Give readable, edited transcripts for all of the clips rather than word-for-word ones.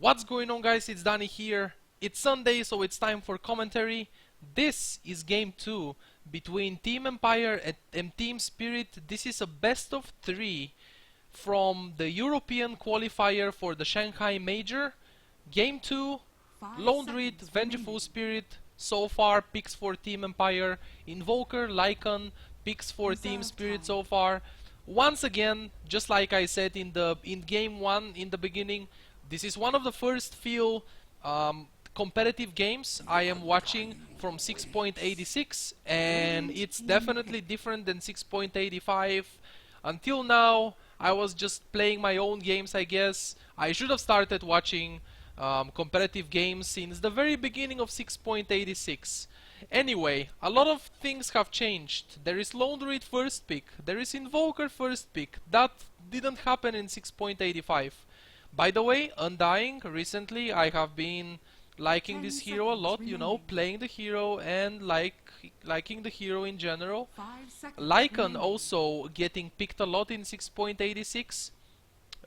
What's going on, guys? It's Danny here. It's Sunday, so it's time for commentary. This is game 2 between Team Empire and Team Spirit. This is a best of 3 from the European qualifier for the Shanghai Major. Game 2, Lone Druid, Vengeful Spirit. So far, picks for Team Empire. Invoker, Lycan, picks for Team Spirit so far. Once again, just like I said in game 1 in the beginning, this is one of the first few competitive games I am watching from 6.86, and it's definitely different than 6.85. Until now, I was just playing my own games, I guess. I should have started watching competitive games since the very beginning of 6.86. Anyway, a lot of things have changed. There is Lone Druid first pick, there is Invoker first pick. That didn't happen in 6.85. By the way, Undying, recently I have been liking this hero a lot, you know, playing the hero and liking the hero in general. Lycan also getting picked a lot in 6.86.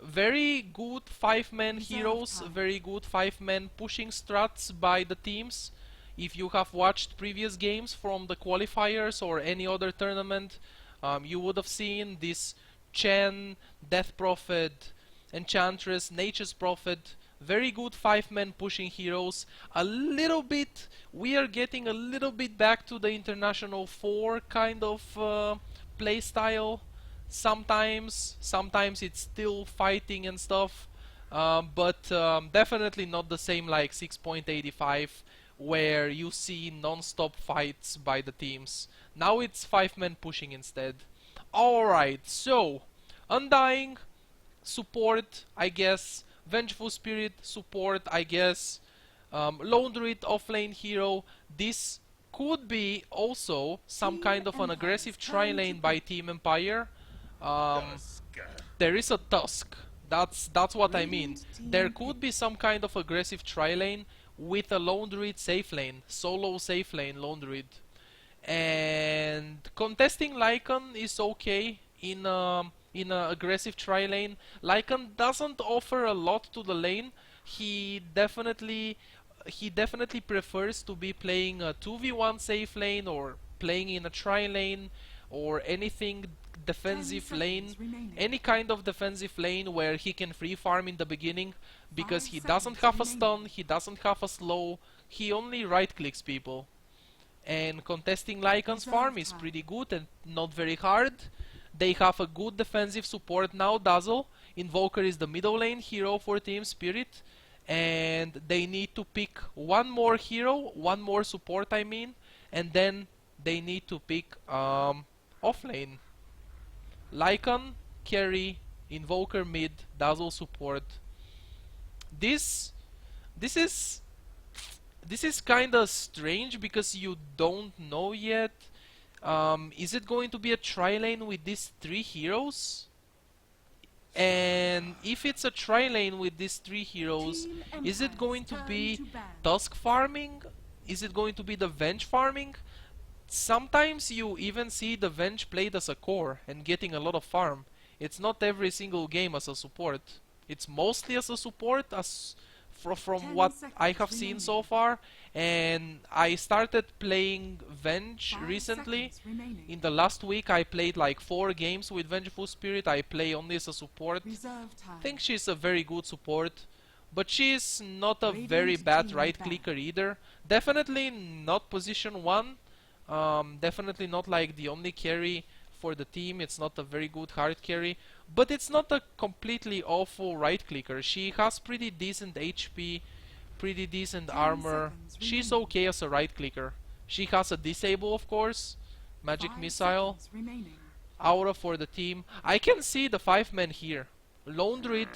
Very good 5-man heroes, very good 5-man pushing strats by the teams. If you have watched previous games from the qualifiers or any other tournament, you would have seen this Chen, Death Prophet, Enchantress, Nature's Prophet, very good 5-man pushing heroes. A little bit, we are getting a little bit back to the International 4 kind of playstyle. Sometimes it's still fighting and stuff, but definitely not the same like 6.85, where you see non-stop fights by the teams. Now it's 5-man pushing instead. Alright, so Undying, support, I guess. Vengeful Spirit, support, I guess. Lone Druid, offlane hero. This could be also some kind of an aggressive tri-lane by Team Empire. There is a Tusk. That's what I mean. There could be some kind of aggressive tri-lane with a Lone Druid safe lane. Solo safe lane, Lone Druid. And contesting Lycan is okay in a aggressive tri-lane. Lycan doesn't offer a lot to the lane. He definitely prefers to be playing a 2v1 safe lane or playing in a tri-lane or anything defensive lane, any kind of defensive lane where he can free farm in the beginning, because he doesn't have a stun, he doesn't have a slow, he only right clicks people. And contesting Lycan's farm is pretty good and not very hard. They have a good defensive support now, Dazzle. Invoker is the middle lane hero for Team Spirit, and they need to pick one more hero, one more support I mean, and then they need to pick offlane. Lycan, carry, Invoker mid, Dazzle support. This is kinda strange because you don't know yet. Is it going to be a tri-lane with these 3 heroes? And if it's a tri-lane with these 3 heroes, is it going to be Tusk farming? Is it going to be the Venge farming? Sometimes you even see the Venge played as a core and getting a lot of farm. It's not every single game as a support. It's mostly as a support, as from what I have seen so far. And I started playing Venge recently. In the last week I played like 4 games with Vengeful Spirit. I play only as a support. I think she's a very good support, but she's not a very bad right clicker either. Definitely not position 1. Definitely not like the only carry for the team. It's not a very good hard carry, but it's not a completely awful right clicker. She has pretty decent HP, pretty decent armor. She's okay as a right clicker. She has a disable, of course, magic missile, aura for the team. I can see the 5-man here. Lone Druid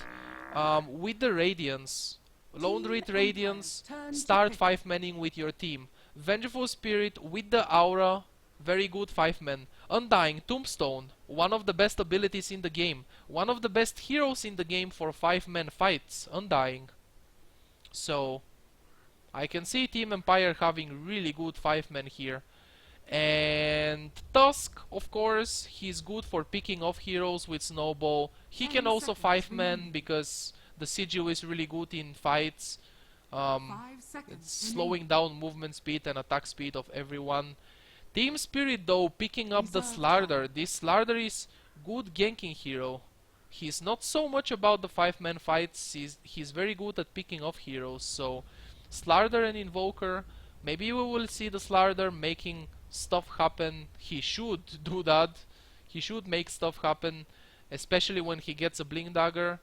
with the Radiance. Lone Druid Radiance, start 5-manning with your team. Vengeful Spirit with the aura, very good 5-man. Undying, Tombstone, one of the best abilities in the game. One of the best heroes in the game for 5-man fights, Undying. So, I can see Team Empire having really good 5-man here. And Tusk, of course, he's good for picking off heroes with Snowball. He can also 5-man because The sigil is really good in fights. 5 seconds It's slowing down movement speed and attack speed of everyone. Team Spirit though picking up the Slardar. This Slardar is good ganking hero. He's not so much about the 5-man fights. He's very good at picking off heroes. So Slardar and Invoker. Maybe we will see the Slardar making stuff happen. He should do that. He should make stuff happen, especially when he gets a Blink Dagger.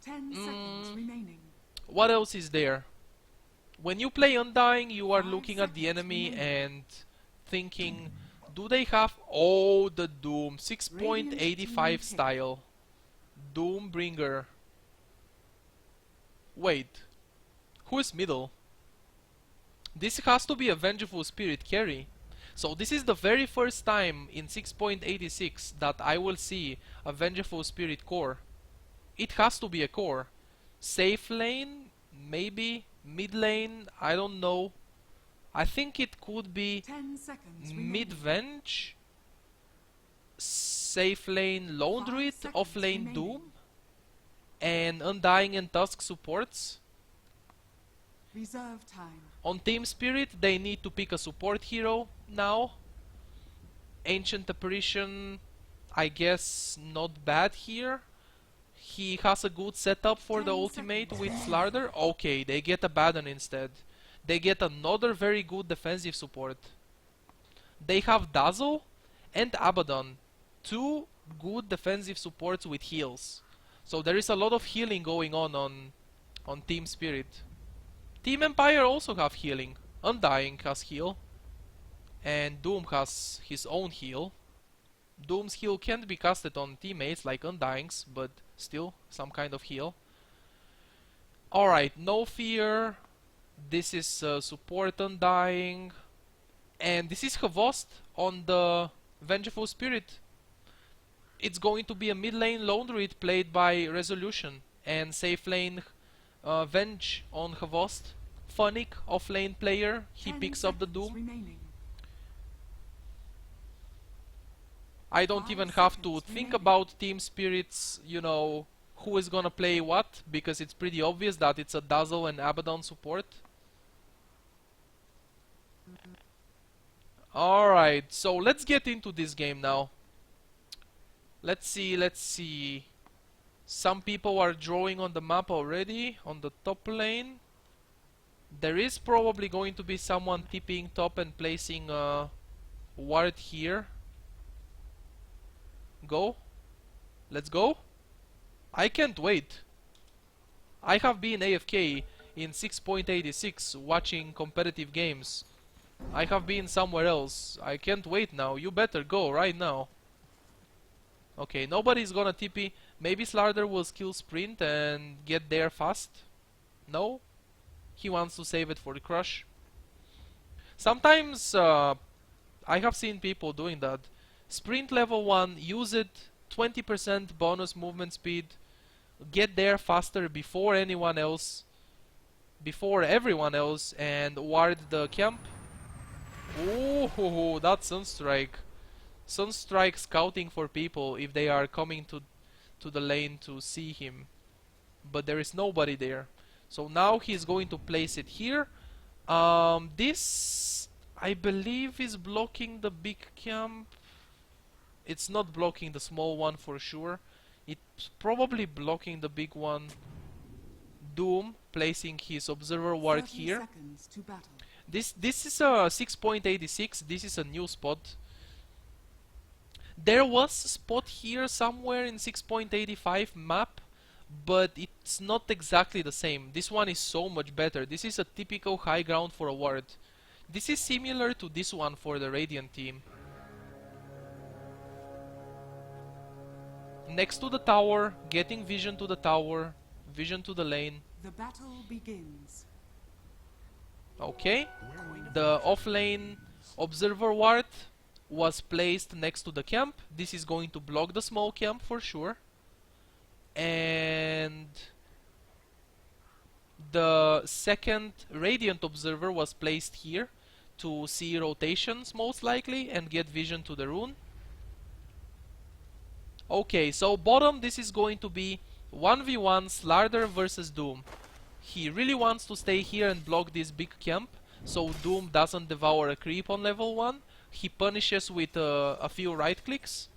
10 seconds remaining. What else is there? When you play Undying, you are 5 looking at the seconds enemy remaining. and thinking, do they have... Oh, the Doom. 6.85 style. Doombringer. Wait. Who is middle? This has to be a Vengeful Spirit carry. So this is the very first time in 6.86 that I will see a Vengeful Spirit core. It has to be a core. Safe lane? Maybe. Mid lane? I don't know. I think it could be 10 seconds mid remaining. Venge, safe lane Lone 5 Druid, seconds off lane remaining. Doom, and Undying and Tusk supports. Reserve time. On Team Spirit, they need to pick a support hero now. Ancient Apparition, I guess not bad here. He has a good setup for the 10 ultimate seconds with remaining. Slardar. Okay, they get Abaddon instead. They get another very good defensive support. They have Dazzle and Abaddon. Two good defensive supports with heals. So there is a lot of healing going on Team Spirit. Team Empire also have healing. Undying has heal. And Doom has his own heal. Doom's heal can't be casted on teammates like Undying's, but still some kind of heal. Alright, no fear. This is support Undying. And this is Havost on the Vengeful Spirit. It's going to be a mid lane Lone Druid played by Resolution. And safe lane Venge on Havost. Funnick, off lane player. He 10 picks up the seconds Doom. remaining. I don't 5 even have to seconds think remaining. about Team Spirits, you know, who is gonna play what, because it's pretty obvious that it's a Dazzle and Abaddon support. Alright, so let's get into this game now. Let's see. Some people are drawing on the map already, on the top lane. There is probably going to be someone tipping top and placing a ward here. Go. Let's go. I can't wait. I have been AFK in 6.86 watching competitive games. I have been somewhere else. I can't wait now. You better go right now. Okay, nobody's gonna TP. Maybe Slardar will skill sprint and get there fast. No? He wants to save it for the crush. Sometimes I have seen people doing that. Sprint level 1, use it, 20% bonus movement speed, get there faster before anyone else, before everyone else, and ward the camp. Ooh, that's Sunstrike. Sunstrike scouting for people if they are coming to the lane to see him. But there is nobody there. So now he's going to place it here. This, I believe, is blocking the big camp. It's not blocking the small one for sure. It's probably blocking the big one. Doom placing his observer ward 30 here. seconds to battle. This is a 6.86. This is a new spot. There was a spot here somewhere in 6.85 map, but it's not exactly the same. This one is so much better. This is a typical high ground for a ward. This is similar to this one for the Radiant team. Next to the tower, getting vision to the tower, vision to the lane. The battle begins. Okay, the offlane observer ward was placed next to the camp. This is going to block the small camp for sure. And the second Radiant observer was placed here to see rotations most likely and get vision to the rune. Okay, so bottom this is going to be 1v1 Slardar versus Doom. He really wants to stay here and block this big camp, so Doom doesn't devour a creep on level 1. He punishes with a few right clicks.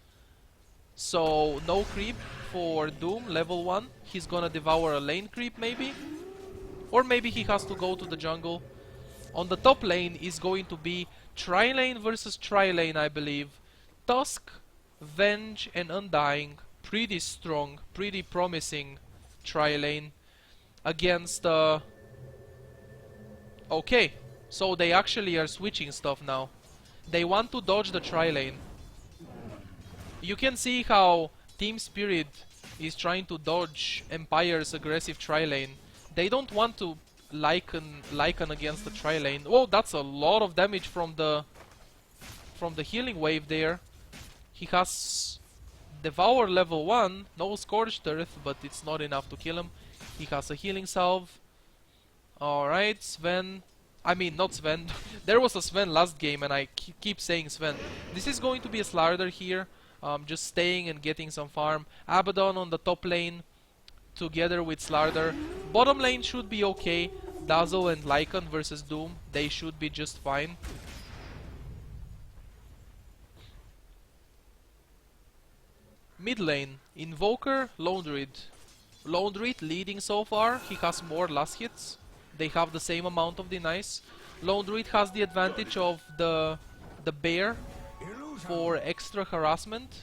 So no creep for Doom level 1. He's gonna devour a lane creep maybe. Or maybe he has to go to the jungle. On the top lane is going to be tri-lane versus tri-lane, I believe. Tusk, Venge and Undying. Pretty strong, pretty promising tri-lane against okay, so they actually are switching stuff now. They want to dodge the tri-lane. You can see how Team Spirit is trying to dodge Empire's aggressive tri-lane. They don't want to Lycan against the tri-lane. Oh, that's a lot of damage from the healing wave there. He has Devour level 1, no Scorched Earth, but it's not enough to kill him. He has a healing salve. Alright, Sven. I mean, not Sven. There was a Sven last game and I keep saying Sven. This is going to be a Slardar here. Just staying and getting some farm. Abaddon on the top lane together with Slardar. Bottom lane should be okay. Dazzle and Lycan versus Doom. They should be just fine. Mid lane, Invoker, Lone Druid. Lone Druid leading so far, he has more last hits. They have the same amount of denies. Lone Druid has the advantage of the bear for extra harassment.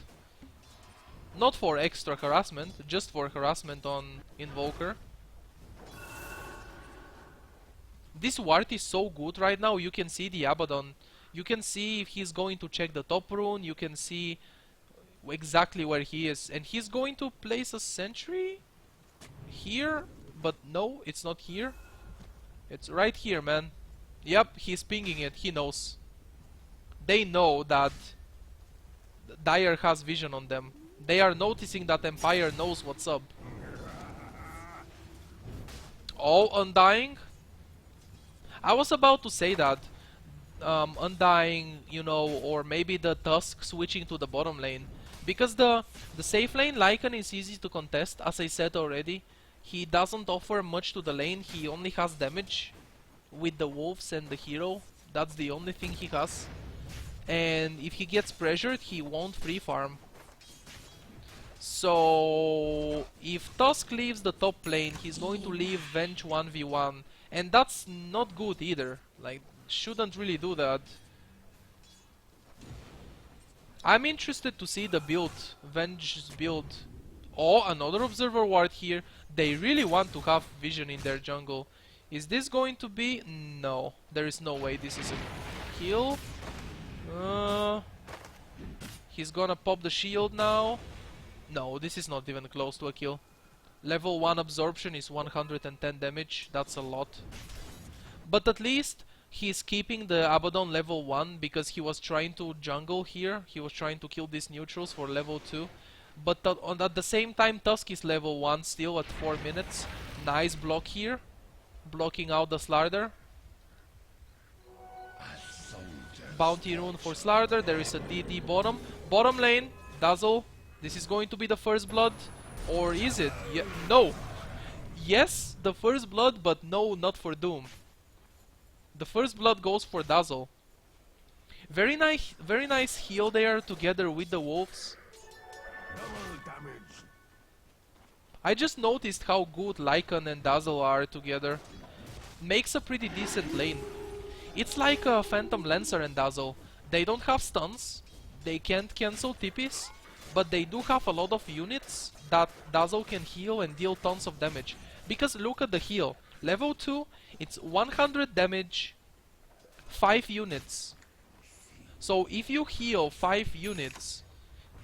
Not for extra harassment, just for harassment on Invoker. This ward is so good right now, you can see the Abaddon. You can see if he's going to check the top rune, you can see exactly where he is, and he's going to place a sentry here, but no, it's not here, it's right here, man. Yep, he's pinging it, he knows. They know that Dire has vision on them. They are noticing that Empire knows what's up. Oh, Undying. I was about to say that Undying, you know, or maybe the Tusk switching to the bottom lane. Because the safe lane, Lycan, is easy to contest, as I said already. He doesn't offer much to the lane, he only has damage with the wolves and the hero. That's the only thing he has. And if he gets pressured, he won't free farm. So if Tusk leaves the top lane, he's going to leave Venge 1v1. And that's not good either. Like, shouldn't really do that. I'm interested to see the build, Venge's build. Oh, another Observer Ward here. They really want to have vision in their jungle. Is this going to be? No, there is no way this is a kill. He's gonna pop the shield now. No, this is not even close to a kill. Level 1 absorption is 110 damage, that's a lot. But at least he's keeping the Abaddon level 1 because he was trying to jungle here. He was trying to kill these neutrals for level 2. But at the same time, Tusk is level 1 still at 4 minutes. Nice block here. Blocking out the Slardar. Bounty rune for Slardar. There is a DD bottom. Bottom lane, Dazzle. This is going to be the first blood. Or is it? No. Yes, the first blood, but no, not for Doom. The first blood goes for Dazzle. Very nice heal there together with the wolves. I just noticed how good Lycan and Dazzle are together. Makes a pretty decent lane. It's like a Phantom Lancer and Dazzle. They don't have stuns, they can't cancel TPs, but they do have a lot of units that Dazzle can heal and deal tons of damage. Because look at the heal. Level 2, it's 100 damage, 5 units. So if you heal 5 units,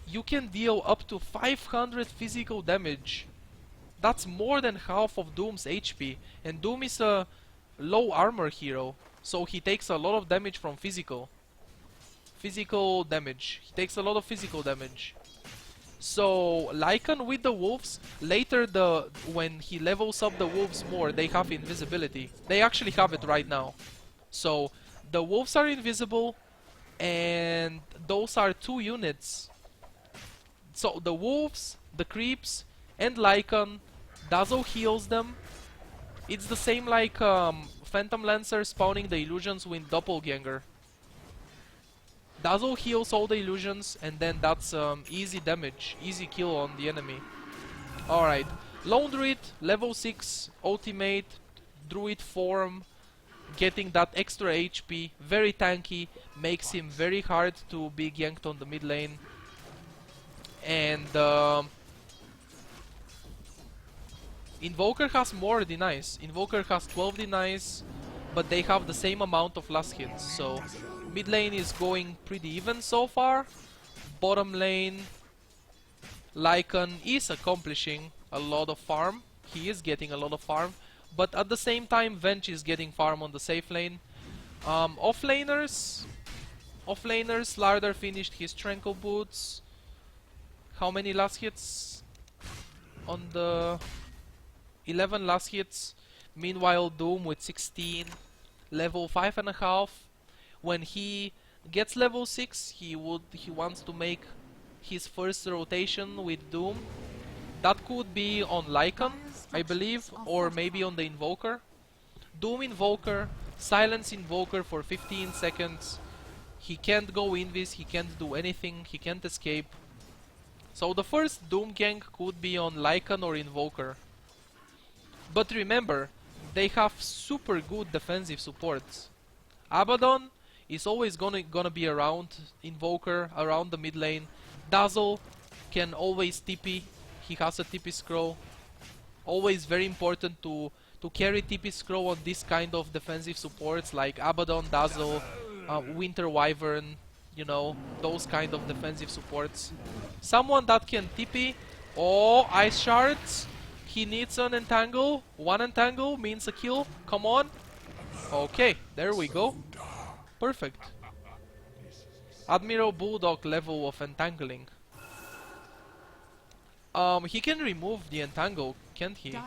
you can deal up to 500 physical damage. That's more than half of Doom's HP. And Doom is a low armor hero, so he takes a lot of damage from physical damage. He takes a lot of physical damage. So Lycan with the wolves, later when he levels up the wolves more, they have invisibility. They actually have it right now. So the wolves are invisible, and those are 2 units. So the wolves, the creeps, and Lycan. Dazzle heals them. It's the same like Phantom Lancer spawning the illusions with Doppelganger. Dazzle heals all the illusions, and then that's easy damage, easy kill on the enemy. Alright, Lone Druid, level 6, ultimate, Druid form, getting that extra HP, very tanky, makes him very hard to be ganked on the mid lane. And Invoker has more denies. Invoker has 12 denies, but they have the same amount of last hits. So mid lane is going pretty even so far. Bottom lane, Lycan is accomplishing a lot of farm. He is getting a lot of farm, but at the same time Venge is getting farm on the safe lane. Offlaners, Slardar finished his Tranquil Boots. How many last hits? On the 11 last hits. Meanwhile Doom with 16, level 5.5. When he gets level 6, he wants to make his first rotation with Doom. That could be on Lycan, I believe, or maybe on the Invoker. Doom Invoker, Silence Invoker for 15 seconds. He can't go invis, he can't do anything, he can't escape. So the first Doom gank could be on Lycan or Invoker. But remember, they have super good defensive supports. Abaddon is always gonna be around Invoker, around the mid lane. Dazzle can always TP, he has a TP scroll. Always very important to carry TP scroll on this kind of defensive supports like Abaddon, Dazzle, Winter Wyvern, you know, those kind of defensive supports. Someone that can TP. Oh, Ice Shards. He needs an entangle. One entangle means a kill. Come on. Okay, there we go. Perfect. Admiral Bulldog level of entangling. He can remove the entangle, can't he?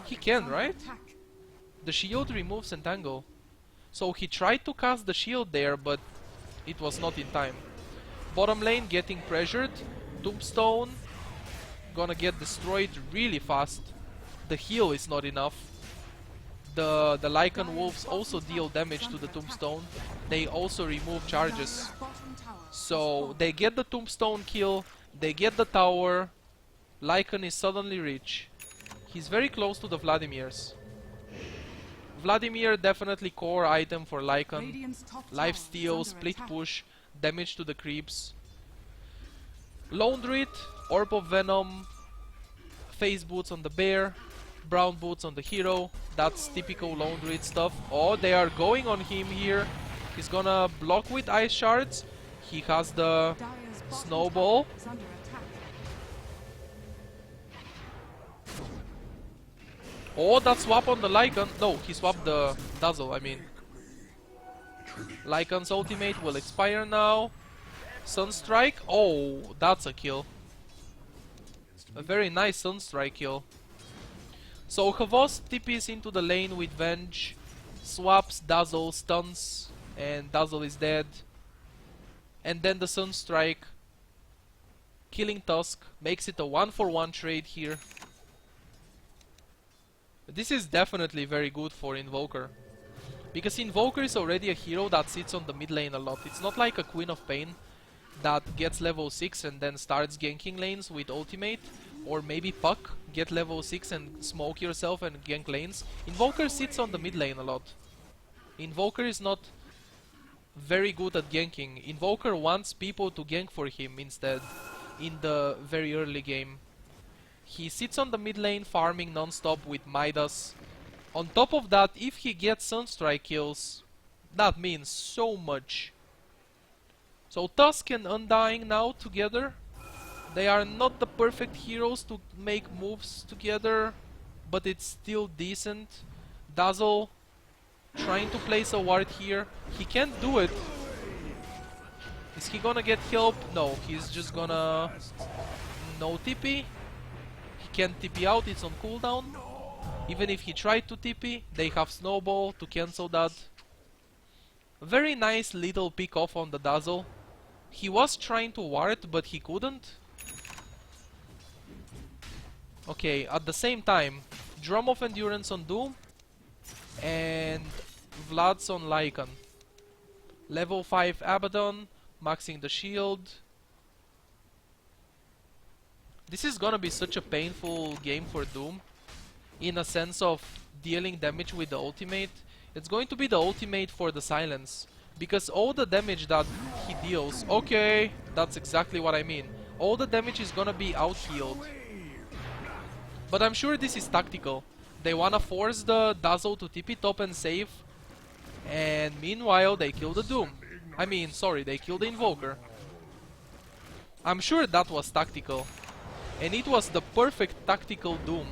He can, right? The shield removes entangle. So he tried to cast the shield there, but it was not in time. Bottom lane getting pressured. Tombstone gonna get destroyed really fast. The heal is not enough. The Lycan Wolves also deal damage to the Tombstone. They also remove charges. So they get the Tombstone kill, they get the tower. Lycan is suddenly rich. He's very close to the Vladimirs. Vladimir definitely core item for Lycan. Lifesteal, split push, damage to the creeps. Lone Druid, Orb of Venom, face boots on the bear, brown boots on the hero. That's typical Lone Druid stuff. Oh, they are going on him here. He's gonna block with Ice Shards. He has the snowball. Oh, that swap on the Lycan. No, he swapped the Dazzle, I mean. Lycan's ultimate will expire now. Sunstrike. Oh, that's a kill. A very nice Sunstrike kill. So Havos TPs into the lane with Venge. Swaps, Dazzle, stuns. And Dazzle is dead. And then the Sunstrike. Killing Tusk. Makes it a 1-for-1 trade here. This is definitely very good for Invoker. Because Invoker is already a hero that sits on the mid lane a lot. It's not like a Queen of Pain that gets level 6 and then starts ganking lanes with ultimate. Or maybe Puck, get level 6 and smoke yourself and gank lanes. Invoker sits on the mid lane a lot. Invoker is not very good at ganking. Invoker wants people to gank for him instead in the very early game. He sits on the mid lane farming non-stop with Midas. On top of that, if he gets Sunstrike kills, that means so much. So Tusk and Undying now together. They are not the perfect heroes to make moves together, but it's still decent. Dazzle trying to place a ward here. He can't do it. Is he gonna get help? No, he's just gonna... No TP. He can't TP out, it's on cooldown. Even if he tried to TP, they have Snowball to cancel that. Very nice little pick off on the Dazzle. He was trying to ward, but he couldn't. Okay, at the same time, Drum of Endurance on Doom and Vlad's on Lycan. Level 5 Abaddon, maxing the shield. This is gonna be such a painful game for Doom, in a sense of dealing damage with the ultimate. It's going to be the ultimate for the silence, because all the damage that he deals, okay, that's exactly what I mean. All the damage is gonna be out-healed. But I'm sure this is tactical. They wanna force the Dazzle to TP top and save, and meanwhile they kill the Doom. I mean, sorry, they kill the Invoker. I'm sure that was tactical. And it was the perfect tactical Doom.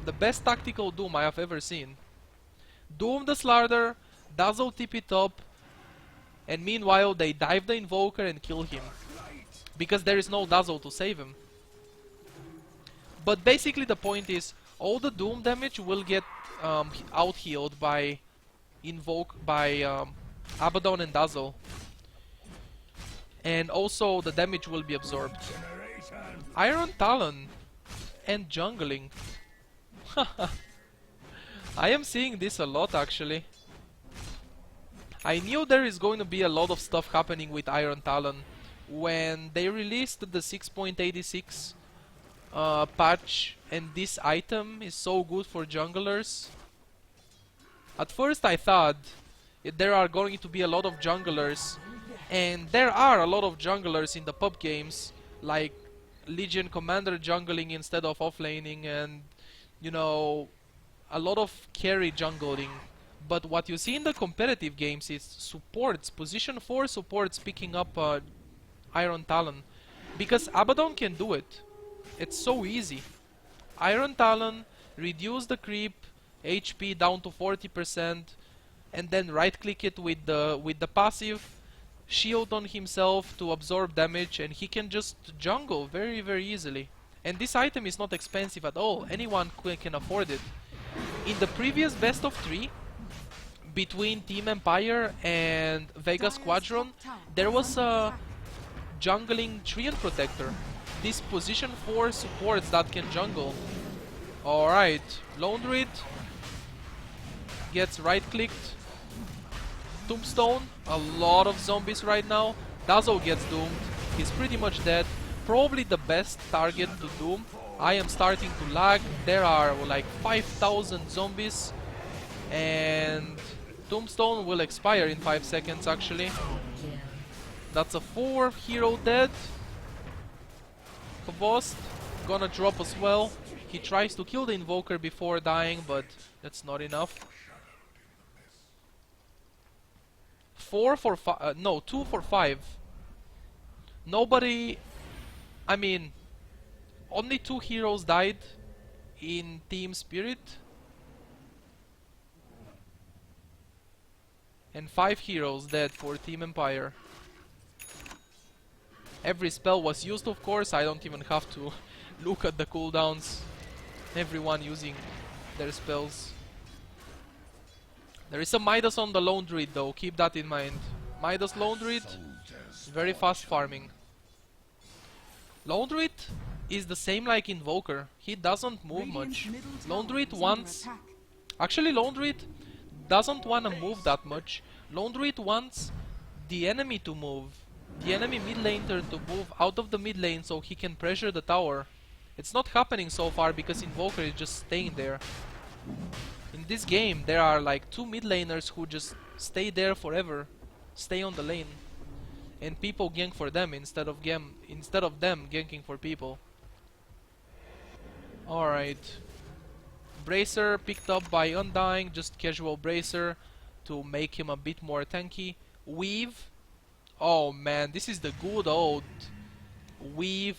The best tactical Doom I have ever seen. Doom the Slardar, Dazzle TP top, and meanwhile they dive the Invoker and kill him. Because there is no Dazzle to save him. But basically the point is, all the Doom damage will get out-healed by Abaddon and Dazzle. And also the damage will be absorbed. Iron Talon and jungling. I am seeing this a lot actually. I knew there is going to be a lot of stuff happening with Iron Talon when they released the 6.86 patch, and this item is so good for junglers. At first I thought there are going to be a lot of junglers, and there are a lot of junglers in the pub games, like Legion Commander jungling instead of offlaning, and you know, a lot of carry jungling. But what you see in the competitive games is supports, position 4 supports picking up Iron Talon, because Abaddon can do it. It's so easy. Iron Talon, reduce the creep HP down to 40%, and then right click it with the passive, shield on himself to absorb damage, and he can just jungle very easily. And this item is not expensive at all. Anyone can afford it. In the previous best of 3 between Team Empire and Vega Squadron, there was a jungling Treant Protector. This position 4 supports that can jungle. Alright, Lone Druid gets right clicked. Tombstone, a lot of zombies right now. Dazzle gets doomed. He's pretty much dead. Probably the best target to doom. I am starting to lag. There are like 5,000 zombies. And Tombstone will expire in 5 seconds actually. That's a 4 hero dead. Kavost gonna drop as well. He tries to kill the Invoker before dying, but that's not enough. 4 for 5, no, 2 for 5. Nobody, I mean, only 2 heroes died in Team Spirit. And 5 heroes dead for Team Empire. Every spell was used, of course. I don't even have to look at the cooldowns. Everyone using their spells. There is a Midas on the Lone Druid though, keep that in mind. Midas Lone Druid, very fast farming. Lone Druid is the same like Invoker. He doesn't move much. Lone Druid wants... Actually, Lone Druid doesn't want to move that much. Lone Druid wants the enemy to move. The enemy mid laner to move out of the mid lane so he can pressure the tower. It's not happening so far because Invoker is just staying there. In this game there are like 2 mid laners who just stay there forever. Stay on the lane. And people gank for them instead of them ganking for people. Alright. Bracer picked up by Undying, just casual Bracer to make him a bit more tanky. Weave. Oh man, this is the good old Weave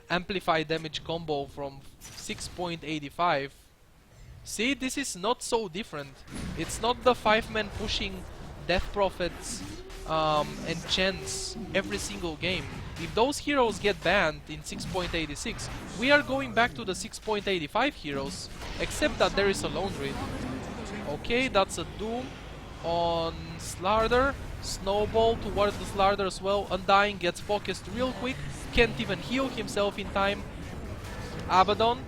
amplify damage combo from 6.85. See, this is not so different. It's not the 5-man pushing Death Prophets and Chants every single game. If those heroes get banned in 6.86, we are going back to the 6.85 heroes, except that there is a Lone Druid. Okay, that's a Doom on Slardar. Snowball towards the Slardar as well. Undying gets focused real quick, can't even heal himself in time. Abaddon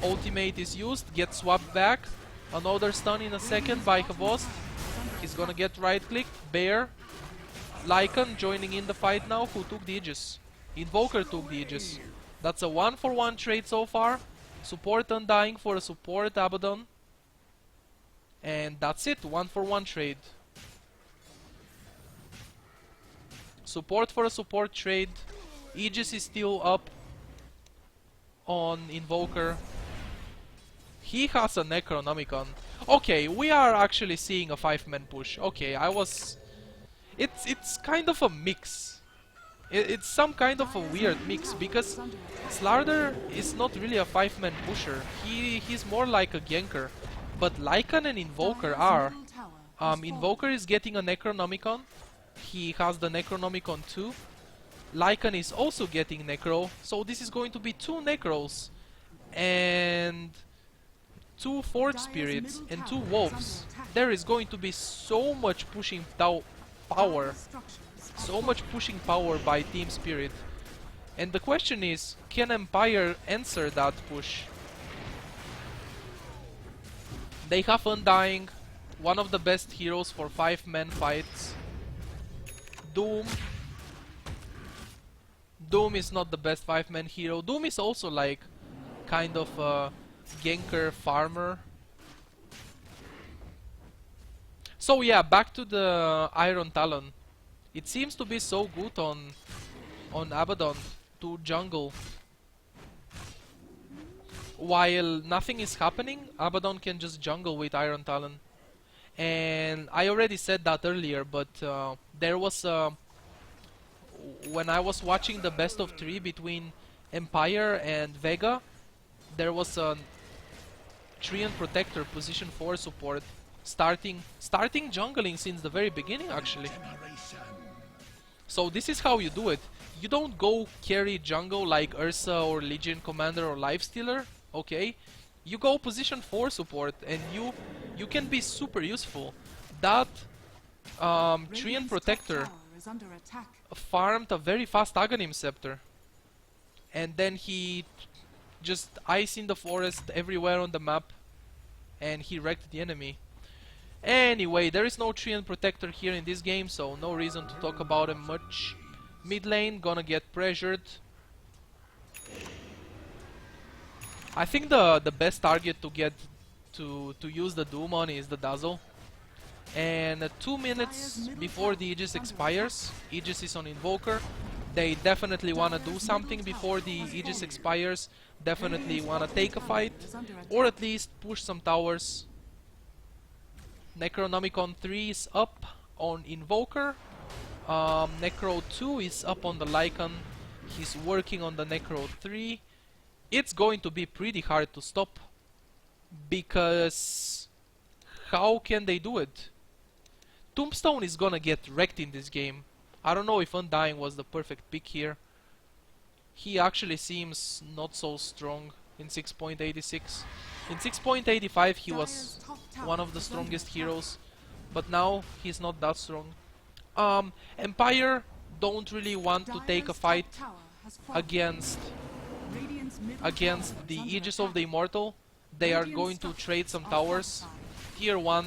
Ultimate is used, gets swapped back. Another stun in a second by Havost. He's gonna get right-clicked. Bear. Lycan joining in the fight now. Who took the Aegis? Invoker took the Aegis. That's a 1-for-1 trade so far. Support Undying for a support Abaddon. And that's it, 1-for-1 trade. Support for a support trade. Aegis is still up on Invoker. He has a Necronomicon. Okay, we are actually seeing a 5-man push. Okay, it's kind of a mix. It's some kind of a weird mix because Slardar is not really a 5-man pusher. He's more like a ganker. But Lycan and Invoker are. Invoker is getting a Necronomicon. He has the Necronomicon too. Lycan is also getting Necro. So this is going to be 2 Necros and 2 Forge Spirits and 2 Wolves. There is going to be so much pushing power. So much pushing power by Team Spirit. And the question is, can Empire answer that push? They have Undying, one of the best heroes for 5-man fights. Doom. Doom is not the best 5-man hero. Doom is also like kind of a ganker farmer. So yeah, back to the Iron Talon. It seems to be so good on Abaddon to jungle. While nothing is happening, Abaddon can just jungle with Iron Talon. And I already said that earlier, but there was when I was watching the best of 3 between Empire and Vega, there was a Treant Protector position 4 support starting jungling since the very beginning actually. So this is how you do it. You don't go carry jungle like Ursa or Legion Commander or Lifestealer, okay? You go position 4 support and you can be super useful. That Treant Protector farmed a very fast Aghanim Scepter. And then he just ice in the forest everywhere on the map and he wrecked the enemy. Anyway, there is no Treant Protector here in this game, so no reason to talk about him much. Mid lane gonna get pressured. I think the best target to get to use the Doom on is the Dazzle. And 2 minutes before the Aegis expires, Aegis is on Invoker. They definitely wanna do something before the Aegis expires. Definitely wanna take a fight, or at least push some towers. Necronomicon 3 is up on Invoker. Necro 2 is up on the Lycan. He's working on the Necro 3. It's going to be pretty hard to stop, because how can they do it? Tombstone is gonna get wrecked in this game. I don't know if Undying was the perfect pick here. He actually seems not so strong in 6.86. In 6.85 he was one of the strongest heroes, but now he's not that strong. Empire don't really want to take a fight against the Aegis of the Immortal. They are going to trade some towers. Tier 1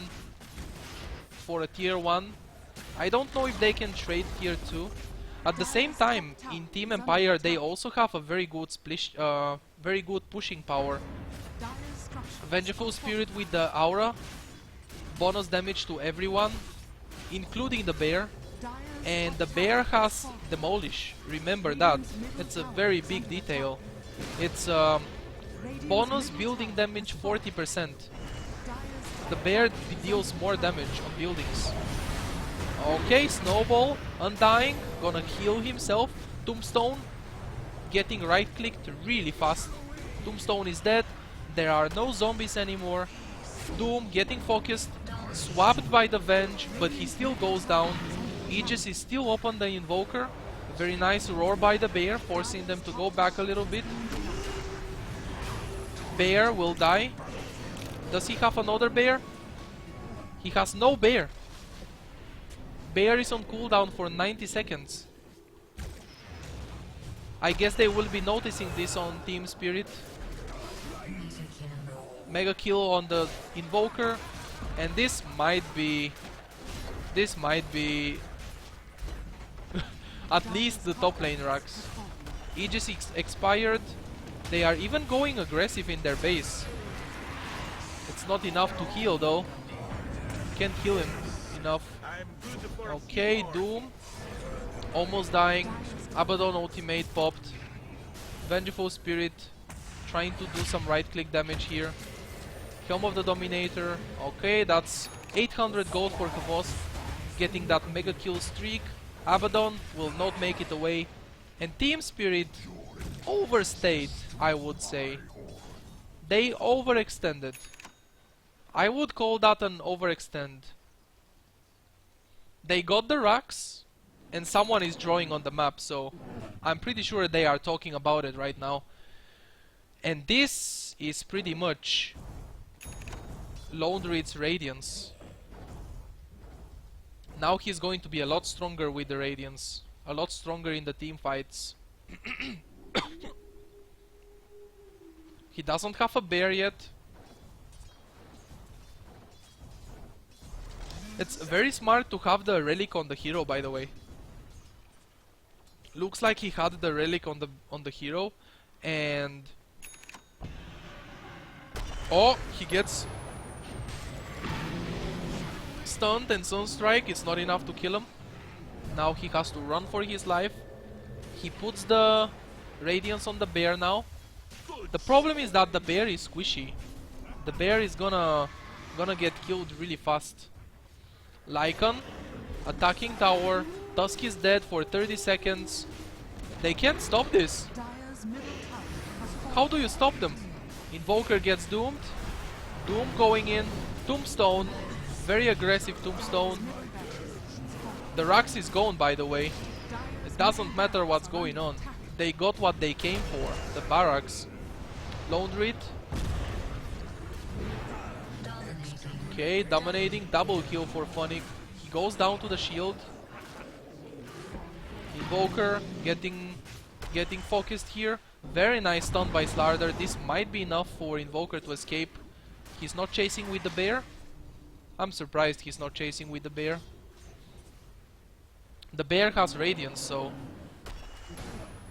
for a tier 1. I don't know if they can trade tier 2. At the same time, in Team Empire they also have a very good very good pushing power. Vengeful Spirit with the Aura, bonus damage to everyone, including the Bear. And the Bear has Demolish, remember that. It's a very big detail. It's bonus building damage 40%. The Bear deals more damage on buildings. Okay, Snowball, Undying, gonna heal himself. Tombstone, getting right-clicked really fast. Tombstone is dead. There are no zombies anymore. Doom getting focused, swapped by the Venge, but he still goes down. Aegis is still up on the Invoker. Very nice roar by the Bear, forcing them to go back a little bit. Bear will die. Does he have another Bear? He has no Bear. Bear is on cooldown for 90 seconds. I guess they will be noticing this on Team Spirit. Mega kill on the Invoker, and this might be at least the top lane racks. Aegis expired. They are even going aggressive in their base. It's not enough to heal though. Can't kill him enough. Okay, Doom almost dying. Abaddon ultimate popped. Vengeful Spirit trying to do some right click damage here. Helm of the Dominator. Okay, that's 800 gold for Kavos, getting that mega kill streak. Abaddon will not make it away, and Team Spirit overstayed, I would say. They overextended. I would call that an overextend. They got the racks, and someone is drawing on the map, so I'm pretty sure they are talking about it right now. And this is pretty much Lone Druid's Radiance. Now he's going to be a lot stronger with the Radiance, a lot stronger in the team fights. He doesn't have a bear yet. It's very smart to have the relic on the hero, by the way. Looks like he had the relic on the hero, and oh, he gets stunned, and Sunstrike is not enough to kill him. Now he has to run for his life. He puts the Radiance on the bear now. The problem is that the bear is squishy. The bear is gonna get killed really fast. Lycan attacking tower. Tusk is dead for 30 seconds. They can't stop this. How do you stop them? Invoker gets doomed. Doom going in. Tombstone. Very aggressive Tombstone. The Rax is gone, by the way. It doesn't matter what's going on. They got what they came for. The barracks. Lone Druid. Okay, dominating. Double kill for Phonic. He goes down to the shield. Invoker getting focused here. Very nice stun by Slardar. This might be enough for Invoker to escape. He's not chasing with the bear. I'm surprised he's not chasing with the bear. The bear has Radiance, so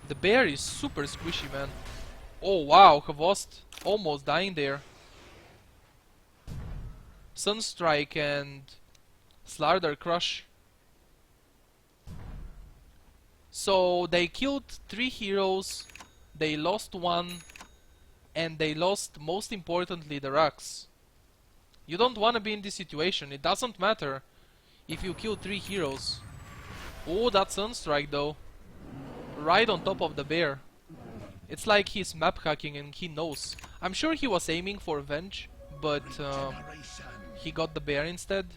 the bear is super squishy, man. Oh wow, Havost almost dying there. Sunstrike and Slardar crush. So they killed 3 heroes, they lost 1, and they lost, most importantly, the Rax. You don't want to be in this situation. It doesn't matter if you kill 3 heroes. Oh, that Sunstrike though. Right on top of the bear. It's like he's map hacking and he knows. I'm sure he was aiming for Venge, but he got the bear instead.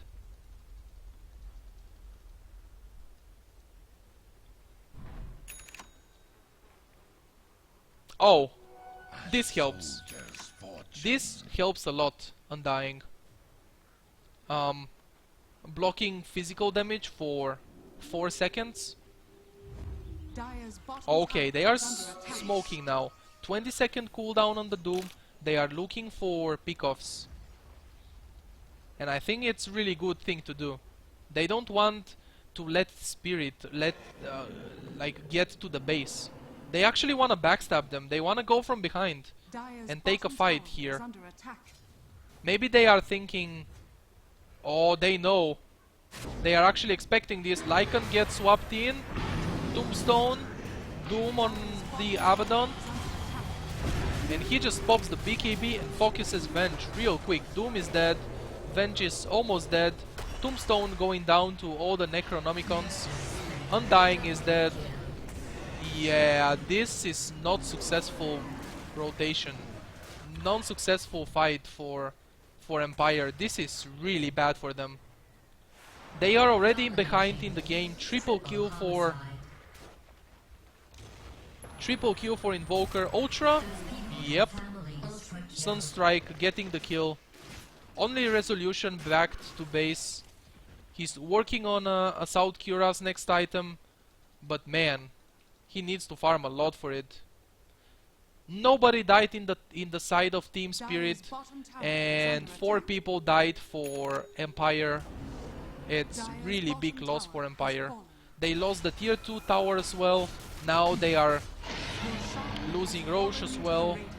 Oh, this helps. This helps a lot, Undying. Blocking physical damage for 4 seconds. Okay, they are smoking now. 20-second cooldown on the Doom. They are looking for pickoffs. And I think it's really good thing to do. They don't want to let Spirit get to the base. They actually want to backstab them. They want to go from behind and take a fight here. Maybe they are thinking, oh, they know. They are actually expecting this. Lycan gets swapped in. Tombstone. Doom on the Abaddon. And he just pops the BKB and focuses Venge real quick. Doom is dead. Venge is almost dead. Tombstone going down to all the Necronomicons. Undying is dead. Yeah, this is not successful rotation. Non-successful fight for Empire. This is really bad for them. They are already behind in the game. Triple kill for Invoker. Ultra? Yep. Sunstrike getting the kill. Only Resolution backed to base. He's working on Assault Cura's next item. But man, he needs to farm a lot for it. Nobody died in the side of Team Spirit, Dire's bottom tower is and under 4 attack. people died for Empire. It's Dire's really big bottom loss tower for has Empire. fallen. They lost the tier 2 tower as well. Now they are Your losing has Roche fallen as to well. Radiant.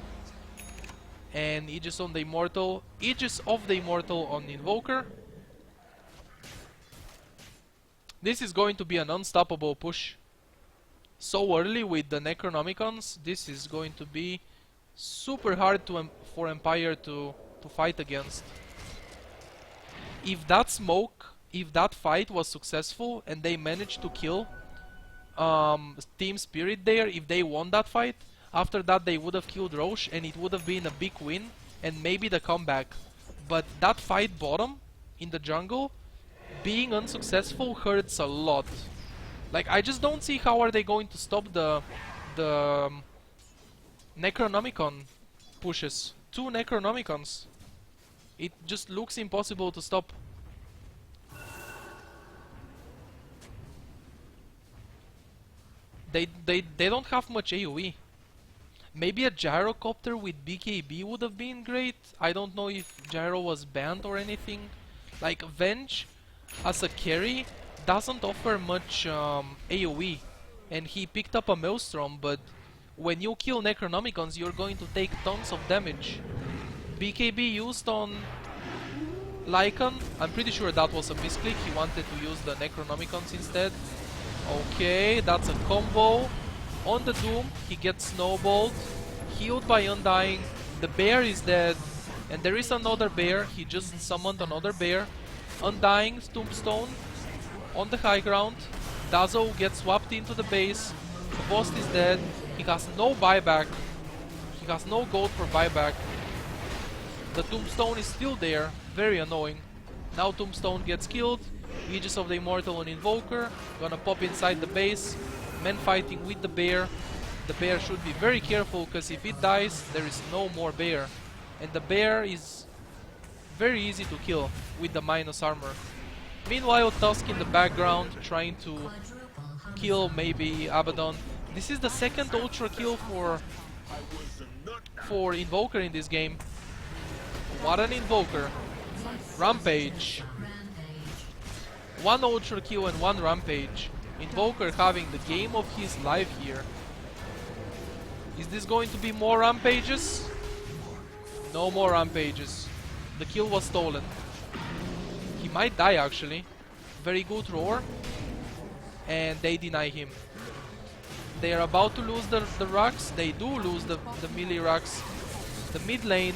And Aegis on the Immortal. Aegis of the Immortal on Invoker. This is going to be an unstoppable push. So early with the Necronomicons, this is going to be super hard for Empire to fight against. If that smoke, if that fight was successful and they managed to kill Team Spirit there, if they won that fight, after that they would have killed Roche and it would have been a big win and maybe the comeback. But that fight bottom in the jungle, being unsuccessful hurts a lot. Like, I just don't see how are they going to stop the Necronomicon pushes. 2 Necronomicons. It just looks impossible to stop. They don't have much AoE. Maybe a gyrocopter with BKB would have been great. I don't know if gyro was banned or anything. Like, Venge as a carry doesn't offer much AoE, and he picked up a Maelstrom, but when you kill Necronomicons you're going to take tons of damage. BKB used on Lycan, I'm pretty sure that was a misclick, he wanted to use the Necronomicons instead. Okay, that's a combo. On the Doom, he gets snowballed, healed by Undying, the bear is dead, and there is another bear, he just summoned another bear. Undying, Tombstone, on the high ground, Dazo gets swapped into the base, the boss is dead, he has no buyback, he has no gold for buyback. The Tombstone is still there, very annoying. Now Tombstone gets killed, Aegis of the Immortal on Invoker, gonna pop inside the base, men fighting with the bear. The bear should be very careful, because if it dies, there is no more bear. And the bear is very easy to kill with the minus armor. Meanwhile, Tusk in the background trying to kill maybe Abaddon. This is the second ultra kill for Invoker in this game. What an Invoker. Rampage. 1 ultra kill and 1 rampage. Invoker having the game of his life here. Is this going to be more rampages? No more rampages. The kill was stolen. He might die actually. Very good roar. And they deny him. They are about to lose the Rux. They do lose the melee Rux. The mid lane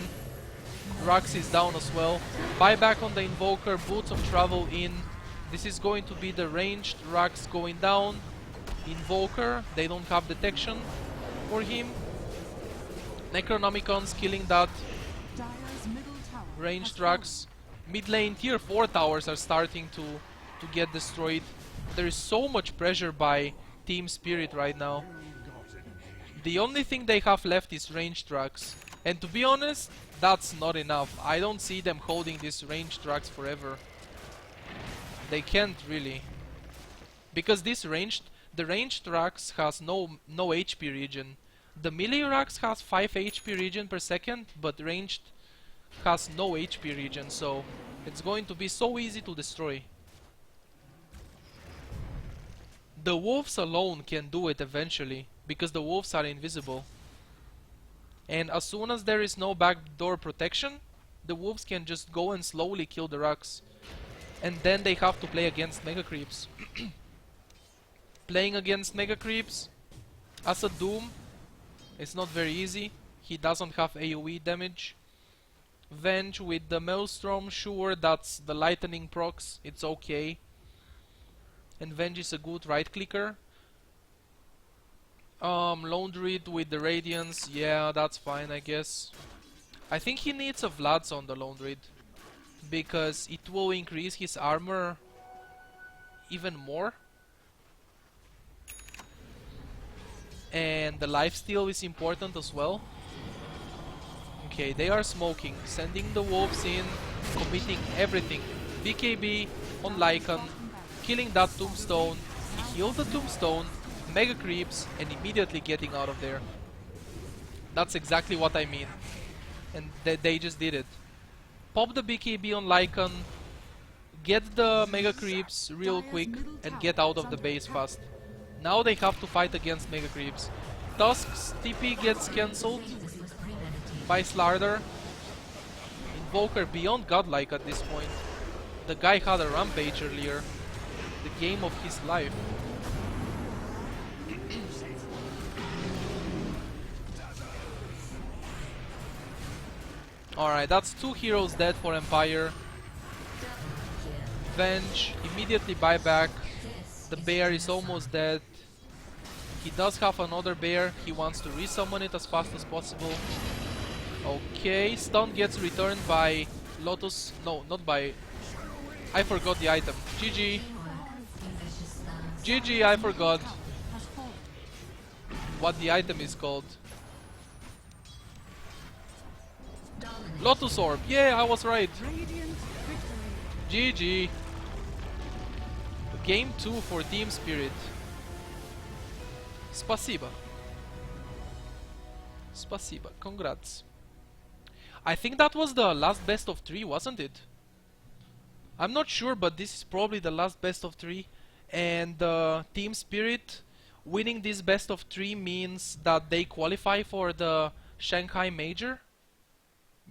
Rux is down as well. Buyback on the Invoker. Boots of Travel in. This is going to be the ranged Rux going down. Invoker. They don't have detection for him. Necronomicons killing that Dire's middle tower ranged has Rux. Mid lane tier 4 towers are starting to get destroyed. There is so much pressure by Team Spirit right now. The only thing they have left is ranged Rux. And to be honest, that's not enough. I don't see them holding this ranged Rux forever. They can't really. Because the ranged Rux has no HP regen. The melee Rux has 5 HP regen per second, but ranged has no HP regen, so it's going to be so easy to destroy. The wolves alone can do it eventually, because the wolves are invisible. And as soon as there is no backdoor protection, the wolves can just go and slowly kill the Rux. And then they have to play against Mega Creeps. Playing against Mega Creeps as a Doom, it's not very easy. He doesn't have AoE damage. Venge with the Maelstrom, sure, that's the lightning procs, it's okay. And Venge is a good right clicker. Lone Druid with the Radiance, yeah, that's fine, I guess. I think he needs a Vlad's on the Lone Druid, because it will increase his armor even more. And the lifesteal is important as well. Okay, they are smoking, sending the wolves in, committing everything. BKB on Lycan, killing that Tombstone. He healed the Tombstone, Mega Creeps, and immediately getting out of there. That's exactly what I mean. And they just did it. Pop the BKB on Lycan, get the Mega Creeps real quick, and get out of the base fast. Now they have to fight against Mega Creeps. Tusk's TP gets cancelled by Slardar. Invoker beyond godlike at this point. The guy had a rampage earlier. The game of his life. Alright, that's 2 heroes dead for Empire. Venge, immediately buyback. The bear is almost dead. He does have another bear. He wants to resummon it as fast as possible. Okay, stun gets returned by Lotus. No, not by... I forgot the item. GG. GG, I forgot what the item is called. Lotus Orb. Yeah, I was right. GG. Game 2 for Team Spirit. Spasiba. Spasiba. Congrats. I think that was the last best of 3, wasn't it? I'm not sure, but this is probably the last best of 3. And Team Spirit winning this best of 3 means that they qualify for the Shanghai Major.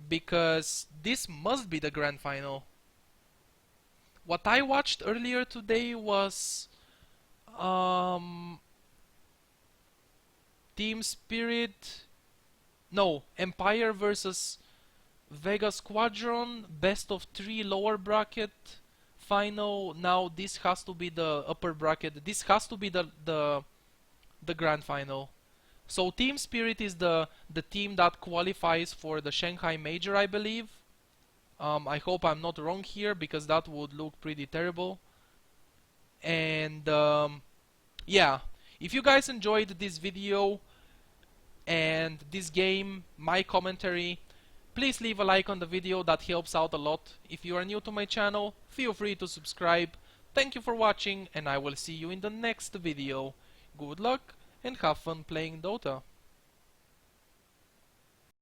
Because this must be the grand final. What I watched earlier today was Team Spirit, no, Empire versus Vega Squadron, best of 3 lower bracket final. Now this has to be the upper bracket. This has to be the grand final. So Team Spirit is the team that qualifies for the Shanghai Major, I believe. I hope I'm not wrong here, because that would look pretty terrible. And yeah, if you guys enjoyed this video and this game, my commentary, please leave a like on the video. That helps out a lot. If you are new to my channel, feel free to subscribe. Thank you for watching, and I will see you in the next video. Good luck and have fun playing Dota.